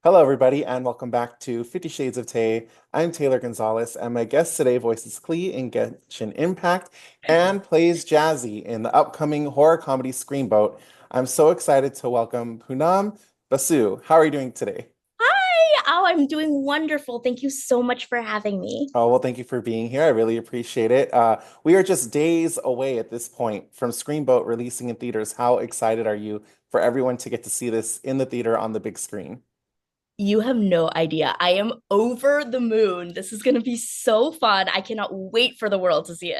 Hello, everybody, and welcome back to 50 Shades of Tay. I'm Taylor Gonzalez, and my guest today voices Klee in Genshin Impact and plays Jazzy in the upcoming horror comedy Screamboat. I'm so excited to welcome Poonam Basu. How are you doing today? Hi. Oh, I'm doing wonderful. Thank you so much for having me. Oh, well, thank you for being here. I really appreciate it. We are just days away at this point from Screamboat releasing in theaters. How excited are you for everyone to get to see this in the theater on the big screen? You have no idea. I am over the moon. This is going to be so fun. I cannot wait for the world to see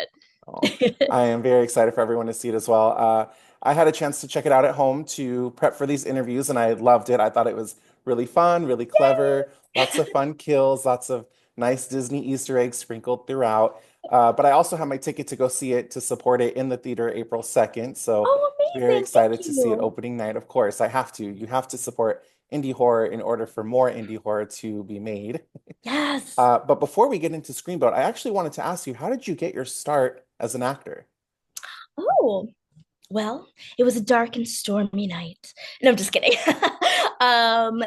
Oh, it. I am very excited for everyone to see it as well. I had a chance to check it out at home to prep for these interviews, and I loved it. I thought it was really fun, really clever, lots of fun kills, lots of nice Disney Easter eggs sprinkled throughout. But I also have my ticket to go see it to support it in the theater April 2nd. So Oh, very amazing. Thank excited to see it you. opening night. Of course, I have to. You have to support indie horror in order for more indie horror to be made. Yes. But before we get into Screenboat, I actually wanted to ask you, how did you get your start as an actor? Oh, well, it was a dark and stormy night. No, I'm just kidding. um,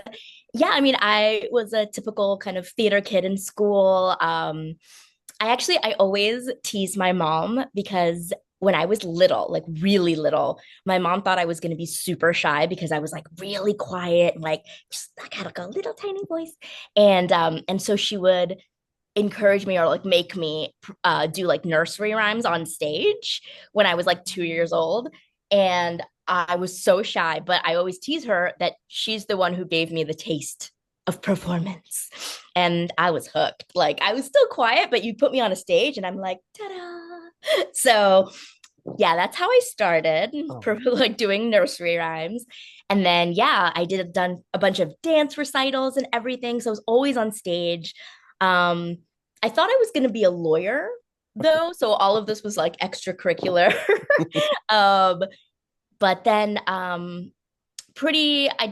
yeah, I mean, I was a typical kind of theater kid in school. I always tease my mom because when I was little, like really little, my mom thought I was going to be super shy because I was like really quiet and like just I had like a little tiny voice. And so she would encourage me or like make me do like nursery rhymes on stage when I was like 2 years old. And I was so shy, but I always tease her that she's the one who gave me the taste of performance. And I was hooked. Like I was still quiet, but you put me on a stage and I'm like, ta-da. So yeah, that's how I started, Oh, like doing nursery rhymes. And then yeah, I did done a bunch of dance recitals and everything. So I was always on stage. Um, I thought I was going to be a lawyer though, so all of this was like extracurricular. um, but then I'd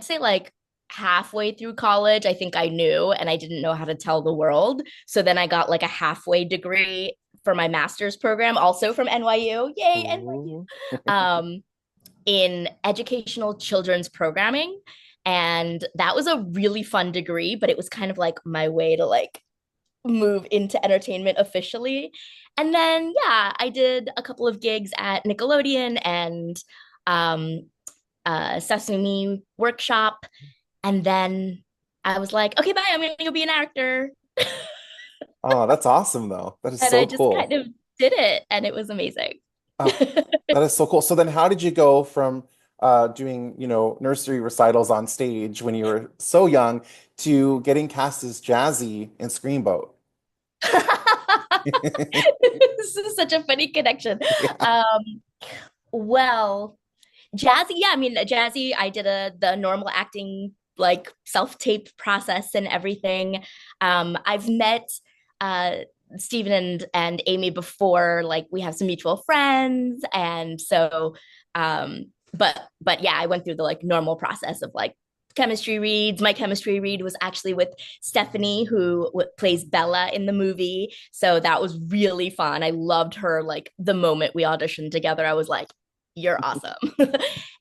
say like halfway through college, I think I knew and I didn't know how to tell the world. So then I got like a halfway degree for my master's program, also from NYU. Yay, NYU. ooh. Um, in educational children's programming. And that was a really fun degree, but it was kind of like my way to like move into entertainment officially. And then, yeah, I did a couple of gigs at Nickelodeon and um, Sesame Workshop. And then I was like, okay, bye, I'm going to go be an actor. Oh, that's awesome, though. That is And I so just kind cool. of did it, and it was amazing. Oh, that is so cool. So then how did you go from doing, nursery recitals on stage when you were so young to getting cast as Jazzy in Screamboat? This is such a funny connection. Yeah. Um, well, Jazzy, yeah, I mean, Jazzy, I did the normal acting like self-tape process and everything. I've met uh Stephen and Amy before, like we have some mutual friends, and so but yeah, I went through the like normal process of like chemistry reads. My chemistry read was actually with Stephanie, who plays Bella in the movie. So that was really fun. I loved her. Like the moment we auditioned together, I was like, you're awesome.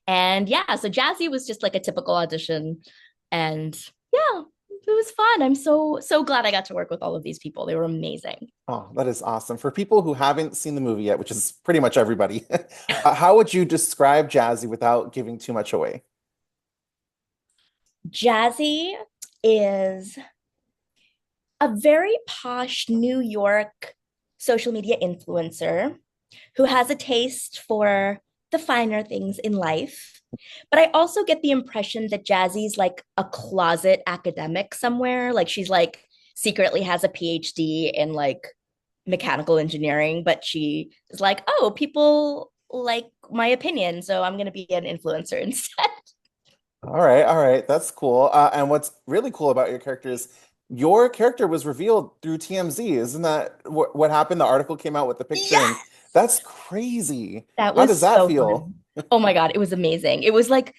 And yeah, so Jazzy was just like a typical audition. And yeah, it was fun. I'm so glad I got to work with all of these people. They were amazing. Oh, that is awesome. For people who haven't seen the movie yet, which is pretty much everybody, how would you describe Jazzy without giving too much away? Jazzy is a very posh New York social media influencer who has a taste for the finer things in life. But I also get the impression that Jazzy's like a closet academic somewhere. Like she's like secretly has a PhD in like mechanical engineering, but she is like, oh, people like my opinion, so I'm going to be an influencer instead. All right, that's cool. And what's really cool about your character is your character was revealed through TMZ. Isn't that what happened? The article came out with the picture, and Yes. that's crazy. That How does was that so feel? fun. Oh my God, it was amazing. It was like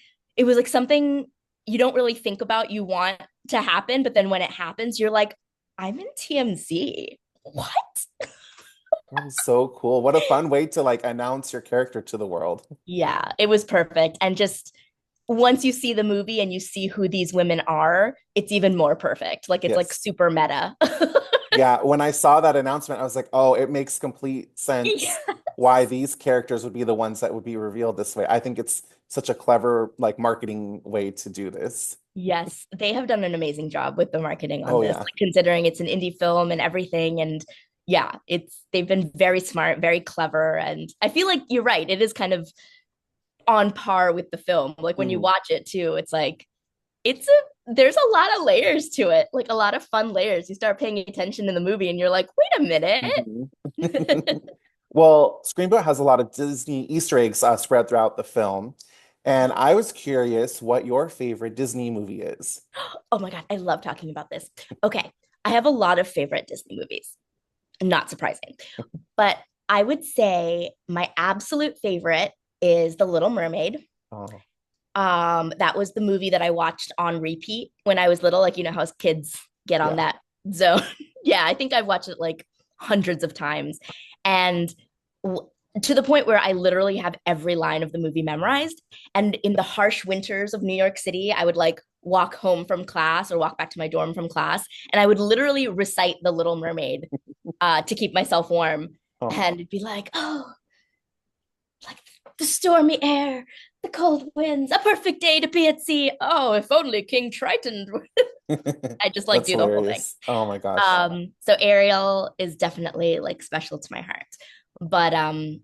something you don't really think about you want to happen, but then when it happens, you're like, I'm in TMZ. What? That is so cool. What a fun way to like announce your character to the world. Yeah, it was perfect. And just once you see the movie and you see who these women are, it's even more perfect. Like it's like Yes. super meta. Yeah, when I saw that announcement, I was like, oh, it makes complete sense Yeah. why these characters would be the ones that would be revealed this way. I think it's such a clever like marketing way to do this. Yes, they have done an amazing job with the marketing on Oh this, yeah. like considering it's an indie film and everything. And yeah, it's they've been very smart, very clever, and I feel like you're right. It is kind of on par with the film. Like when you Mhm, watch it too, it's like it's a there's a lot of layers to it, like a lot of fun layers. You start paying attention in the movie, and you're like, wait a minute. mhm. Well, Screenboat has a lot of Disney Easter eggs spread throughout the film, and I was curious what your favorite Disney movie is. Oh my God, I love talking about this. Okay, I have a lot of favorite Disney movies. Not surprising. But I would say my absolute favorite is The Little Mermaid. Oh, That was the movie that I watched on repeat when I was little. Like, you know how kids get on yeah. that zone. Yeah, I think I've watched it like hundreds of times. And w- to the point where I literally have every line of the movie memorized. And in the harsh winters of New York City, I would like walk home from class or walk back to my dorm from class, and I would literally recite The Little Mermaid to keep myself warm. Oh. And it'd be like, oh, like the stormy air, the cold winds, a perfect day to be at sea. Oh, if only King Triton. I just like That's do the whole thing. hilarious. Oh my gosh. So Ariel is definitely like special to my heart. But um,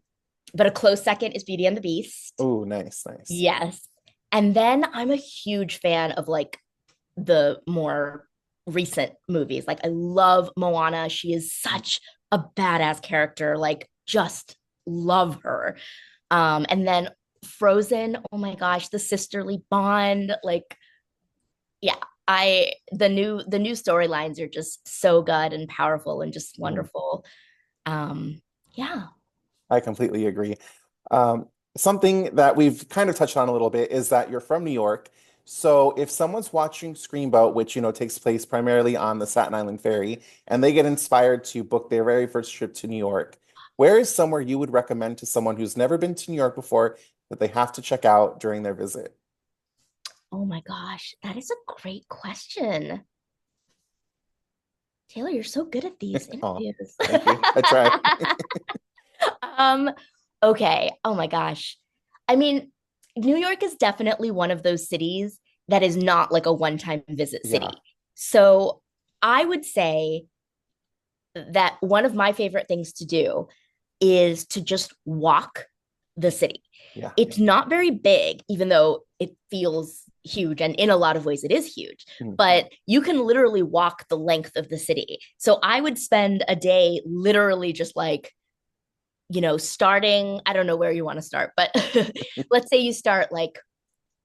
but a close second is Beauty and the Beast. Oh, nice, nice. Yes. And then I'm a huge fan of like the more recent movies. Like I love Moana. She is such a badass character. Like just love her. And then Frozen, oh my gosh, the sisterly bond. Like, yeah, I the new storylines are just so good and powerful and just Mhm. wonderful. Um, yeah. I completely agree. Something that we've kind of touched on a little bit is that you're from New York. So if someone's watching Screenboat, which takes place primarily on the Staten Island Ferry, and they get inspired to book their very first trip to New York, where is somewhere you would recommend to someone who's never been to New York before that they have to check out during their visit? Oh my gosh, that is a great question. Taylor, you're so good at these Oh, interviews. thank you. I try. um, okay. Oh my gosh. I mean, New York is definitely one of those cities that is not like a one-time visit Yeah. city. So I would say that one of my favorite things to do is to just walk the city. Yeah. It's not very big, even though it feels huge. And in a lot of ways, it is huge, Mhm. but you can literally walk the length of the city. So I would spend a day literally just like, starting, I don't know where you want to start, but let's say you start like,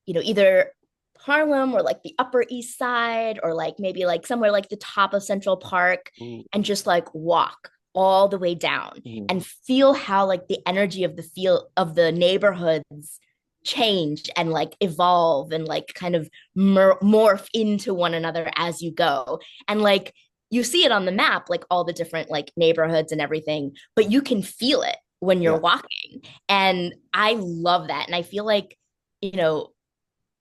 either Harlem or like the Upper East Side or like maybe like somewhere like the top of Central Park Ooh. and just like walk all the way down Mhm. and feel how like the energy of the feel of the neighborhoods change and like evolve and like kind of morph into one another as you go. And like you see it on the map, like all the different like neighborhoods and everything, but you can feel it when you're Yeah. walking. And I love that. And I feel like, you know,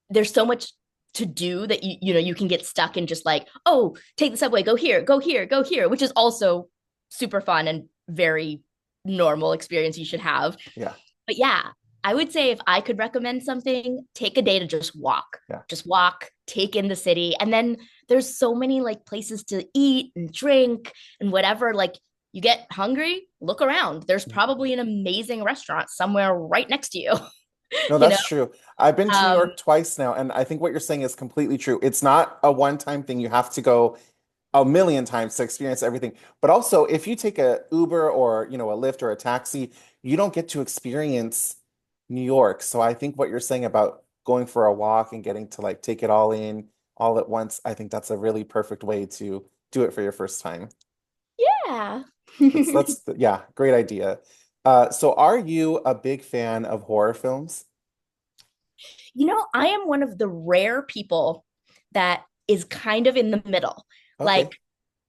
there's so much to do that you can get stuck in just like, oh, take the subway, go here, go here, go here, which is also super fun and very normal experience you should have. Yeah. But yeah, I would say if I could recommend something, take a day to Yeah. just walk, take in the city. And then there's so many like places to eat and drink and whatever. Like you get hungry, look around. There's probably an amazing restaurant somewhere right next to you, No, you know? that's true. I've been to New Um, York twice now, and I think what you're saying is completely true. It's not a one-time thing. You have to go a million times to experience everything. But also, if you take a Uber or, a Lyft or a taxi, you don't get to experience New York. So I think what you're saying about going for a walk and getting to like take it all in all at once, I think that's a really perfect way to do it for your first time. yeah. That's yeah, great idea. So are you a big fan of horror films? I am one of the rare people that is kind of in the middle. Okay. Like,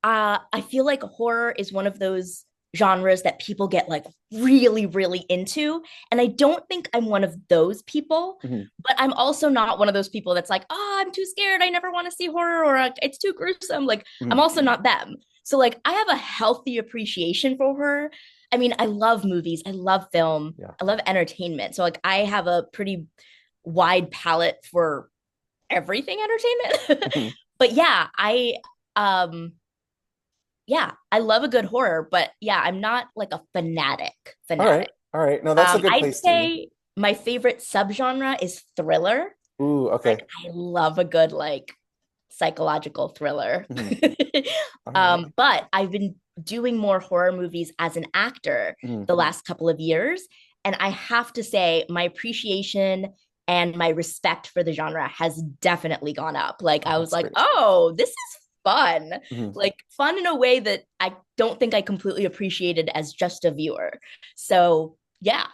I feel like horror is one of those. genres that people get like really, really into. And I don't think I'm one of those people, Mhm. but I'm also not one of those people that's like, oh, I'm too scared. I never want to see horror or it's too gruesome. Like, I'm Mhm. also not them. So, like, I have a healthy appreciation for horror. I mean, I love movies, I love film, Yeah. I love entertainment. So, like, I have a pretty wide palette for everything entertainment. Mhm. But um yeah, I love a good horror, but yeah, I'm not like a fanatic All right. fanatic. All right. No, that's a good I'd place to be. say my favorite subgenre is thriller. Ooh, Like okay. I love a good like psychological thriller. Mhm. All right. But I've been doing more horror movies as an actor Mhm. the last couple of years, and I have to say my appreciation and my respect for the genre has definitely gone up. Like Oh, I was that's like, great. oh, this is fun. Mhm. Like fun in a way that I don't think I completely appreciated as just a viewer. So yeah,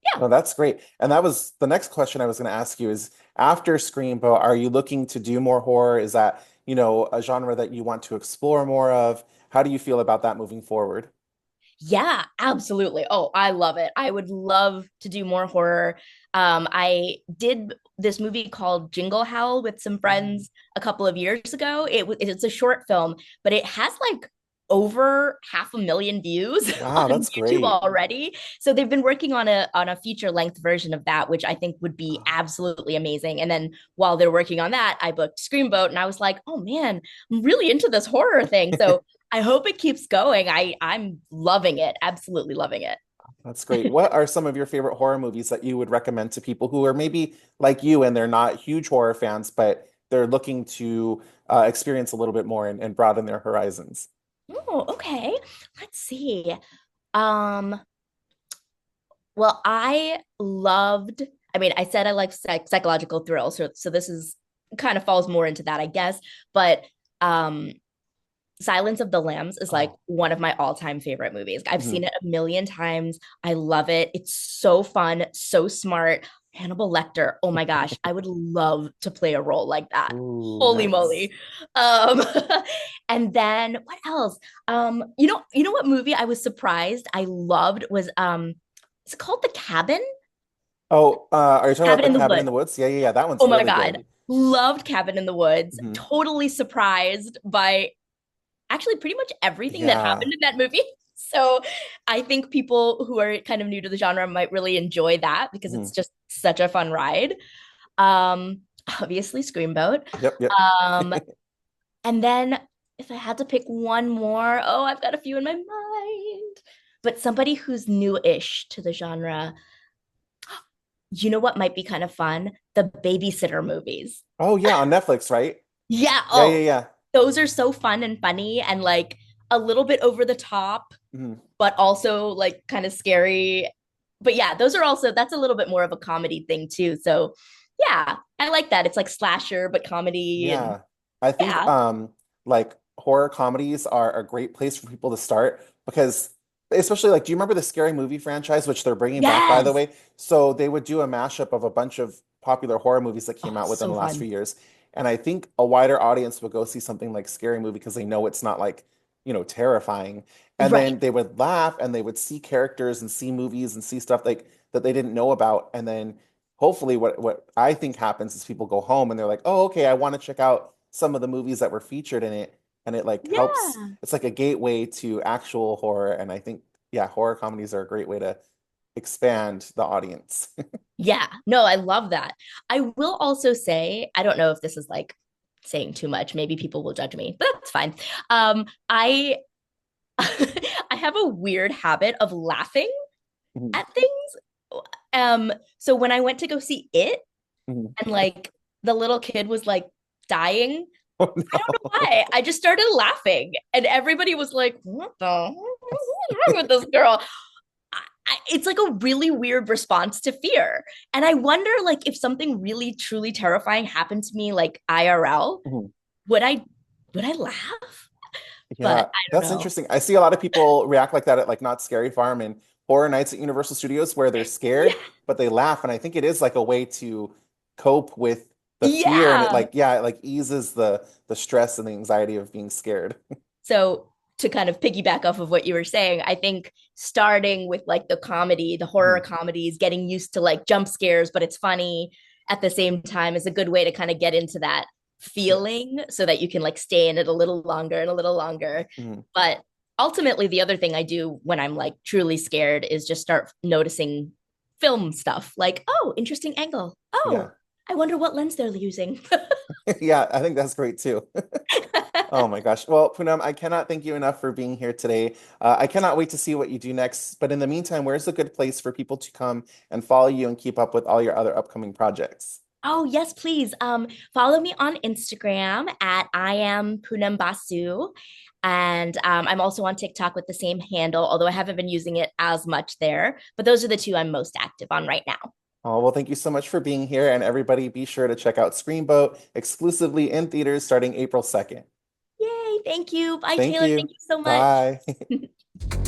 yeah. No, that's great. And that was the next question I was going to ask you is after Screamboat, are you looking to do more horror? Is that, a genre that you want to explore more of? How do you feel about that moving forward? Yeah, absolutely. Oh, I love it. I would love to do more horror. I did this movie called Jingle Howl with some friends a couple of years ago. It's a short film, but it has like over 500,000 views Wow, on that's YouTube great. already. So they've been working on a feature length version of that, which I think would be absolutely amazing. And then while they're working on that, I booked Screamboat and I was like, oh man, I'm really into this horror thing. So I hope it keeps going. I'm loving it, absolutely loving it. That's great. What are some of your favorite horror movies that you would recommend to people who are maybe like you and they're not huge horror fans, but they're looking to experience a little bit more and broaden their horizons? Oh, okay. Let's see. Um, well, I said I like psychological thrills, so this is kind of falls more into that, I guess. But um Silence of the Lambs is like Oh, one of my all-time favorite movies. I've mhm. seen it a million times. I love it. It's so fun, so smart. Hannibal Lecter. Oh my gosh, I would love to play a role like that. Ooh, Holy nice. moly. Um and then what else? You know what movie I was surprised I loved was it's called The Cabin? Oh, are you talking about Cabin The in the Cabin in Woods. the Woods? Yeah, yeah, yeah. That one's Oh my really God. good. Loved Cabin in the Woods. Mhm. Totally surprised by actually pretty much everything that Yeah. happened in that movie. So I think people who are kind of new to the genre might really enjoy that because Mhm. it's just such a fun ride. Um, Obviously Screamboat. Yep, yep. Um, and then if I had to pick one more, oh, I've got a few in my mind. But somebody who's new-ish to the genre, you know what might be kind of fun? The babysitter movies. Oh, yeah, on Netflix, right? Yeah, Yeah, yeah, oh, yeah. those are so fun and funny and like a little bit over the top Mhm. but also like kind of scary. But yeah, those are also that's a little bit more of a comedy thing too. So yeah, I like that. It's like slasher but comedy and Yeah. I think yeah. like horror comedies are a great place for people to start because especially like do you remember the Scary Movie franchise which they're bringing back by the Yes. way? So they would do a mashup of a bunch of popular horror movies that came Oh, out within so the last few fun. years. And I think a wider audience would go see something like Scary Movie because they know it's not like, terrifying. And Right. then they would laugh and they would see characters and see movies and see stuff like that they didn't know about. And then hopefully what I think happens is people go home and they're like, "Oh, okay, I want to check out some of the movies that were featured in it." And it like helps, Yeah. it's like a gateway to actual horror. And I think, yeah, horror comedies are a great way to expand the audience. Yeah. No, I love that. I will also say, I don't know if this is like saying too much. Maybe people will judge me, but that's fine. I I have a weird habit of laughing Mhm. at things. So when I went to go see it, Mhm. and like the little kid was like dying, Oh I don't know no. why. I just started laughing, and everybody was like, "What the? What's wrong with this girl?" It's like a really weird response to fear, and I wonder, like, if something really truly terrifying happened to me, like IRL, Mhm. would I would I laugh? But Yeah, I don't that's know. interesting. I see a lot of people react like that at like Not Scary Farm and Horror Nights at Universal Studios where they're Yeah, scared, but they laugh. And I think it is like a way to cope with the fear and it yeah. like, yeah, it like eases the stress and the anxiety of being scared. So to kind of piggyback off of what you were saying, I think starting with like the comedy, the horror Mhm. comedies, getting used to like jump scares, but it's funny at the same time is a good way to kind of get into that Yes. feeling so that you can like stay in it a little longer and a little longer. Mhm. But ultimately, the other thing I do when I'm like truly scared is just start noticing film stuff like, oh, interesting angle. Yeah. Oh, I wonder what lens they're using. Yeah, I think that's great too. Oh my gosh. Well, Poonam, I cannot thank you enough for being here today. I cannot wait to see what you do next. But in the meantime, where's a good place for people to come and follow you and keep up with all your other upcoming projects? Oh, yes, please. Follow me on Instagram at I am Poonam Basu. And I'm also on TikTok with the same handle, although I haven't been using it as much there. But those are the two I'm most active on right now. Oh, well, thank you so much for being here. And everybody, be sure to check out Screamboat exclusively in theaters starting April 2nd. Yay, thank you. Bye, Thank Taylor. you. Thank you so much. Bye.